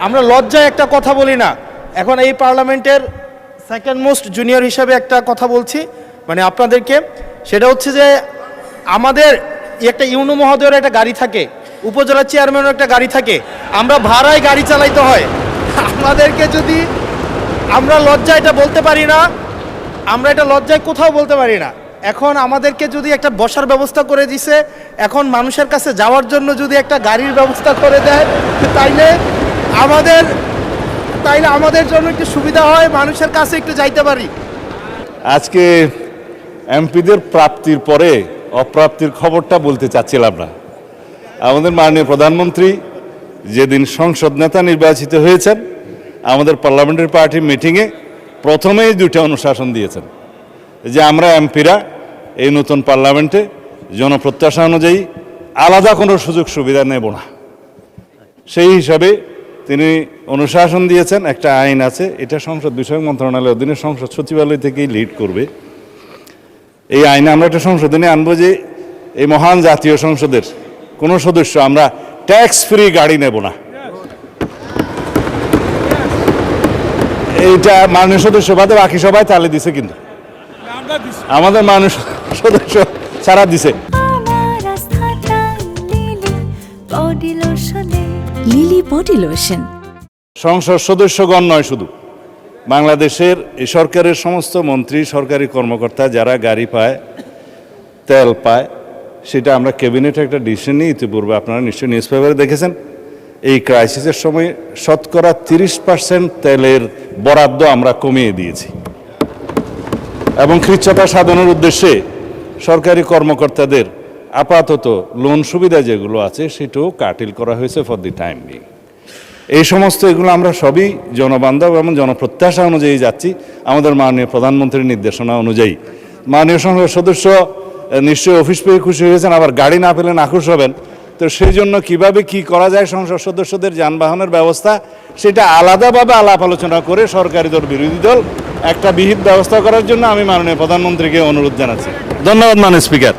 আমরা লজ্জায় একটা কথা বলি না। এখন এই পার্লামেন্টের সেকেন্ড মোস্ট জুনিয়র হিসাবে একটা কথা বলছি মানে আপনাদেরকে, সেটা হচ্ছে যে আমাদের একটা ইউনো মহোদয়ের একটা গাড়ি থাকে, উপজেলা চেয়ারম্যানের একটা গাড়ি থাকে, আমরা ভাড়ায় গাড়ি চালাইতে হয়। আমাদেরকে যদি আমরা লজ্জায় এটা বলতে পারি না, আমরা এটা লজ্জায় কোথাও বলতে পারি না। এখন আমাদেরকে যদি একটা বসার ব্যবস্থা করে দিছে, এখন মানুষের কাছে যাওয়ার জন্য যদি একটা গাড়ির ব্যবস্থা করে দেয় তাইলে আমাদের জন্য একটু সুবিধা হয়, মানুষের কাছে একটু যাইতে পারি। আজকে এমপিদের প্রাপ্তির পরে অপ্রাপ্তির খবরটা বলতে চাচ্ছিলাম না। আমাদের মাননীয় প্রধানমন্ত্রী যেদিন সংসদ নেতা নির্বাচিত হয়েছেন, আমাদের পার্লামেন্টারি পার্টির মিটিংয়ে প্রথমেই দুইটা অনুশাসন দিয়েছেন যে আমরা এমপিরা এই নতুন পার্লামেন্টে জনপ্রত্যাশা অনুযায়ী আলাদা কোনো সুযোগ সুবিধা নেব না। সেই হিসাবে তিনি অনুশাসন দিয়েছেন। একটা আইন আছে, এটা সংসদ বিষয়ক মন্ত্রণালয়ের অধীনে সংসদ সচিবালয় থেকেই লিড করবে। এই আইনে আমরা একটা সংশোধনী আনবো যে এই মহান জাতীয় সংসদের কোনো সদস্য আমরা ট্যাক্স ফ্রি গাড়ি নেব না। এইটা মাননীয় সদস্য বাদে বাকি সবাই তালে দিছে, কিন্তু আমাদের মাননীয় সদস্য ছাড়া দিছে। Lily body lotion. সংসদ সদস্যগণ নয়, শুধু বাংলাদেশের এই সরকারের সমস্ত মন্ত্রী, সরকারি কর্মকর্তা যারা গাড়ি পায়, তেল পায়, সেটা আমরা ক্যাবিনেটে একটা ডিসিশন নিই। ইতিপূর্বে আপনারা নিশ্চয়ই নিউজ পেপারে দেখেছেন, এই ক্রাইসিসের সময় শতকরা 30% তেলের বরাদ্দ আমরা কমিয়ে দিয়েছি এবং কৃচ্ছ্রতা সাধনের উদ্দেশ্যে সরকারি কর্মকর্তাদের আপাতত লোন সুবিধা যেগুলো আছে সেটাও কাটিল করা হয়েছে ফর দি টাইম বিং। এই সমস্ত এগুলো আমরা সবই জনবান্ধব এবং জনপ্রত্যাশা অনুযায়ী যাচ্ছি, আমাদের মাননীয় প্রধানমন্ত্রীর নির্দেশনা অনুযায়ী। মাননীয় সংসদ সদস্য নিশ্চয়ই অফিস পেয়ে খুশি হয়েছেন, আবার গাড়ি না পেলে নাখুশ হবেন। তো সেই জন্য কীভাবে কী করা যায় সংসদ সদস্যদের যানবাহনের ব্যবস্থা, সেটা আলাদাভাবে আলাপ আলোচনা করে সরকারি দল বিরোধী দল একটা বিহিত ব্যবস্থা করার জন্য আমি মাননীয় প্রধানমন্ত্রীকে অনুরোধ জানাচ্ছি। ধন্যবাদ মাননীয় স্পিকার।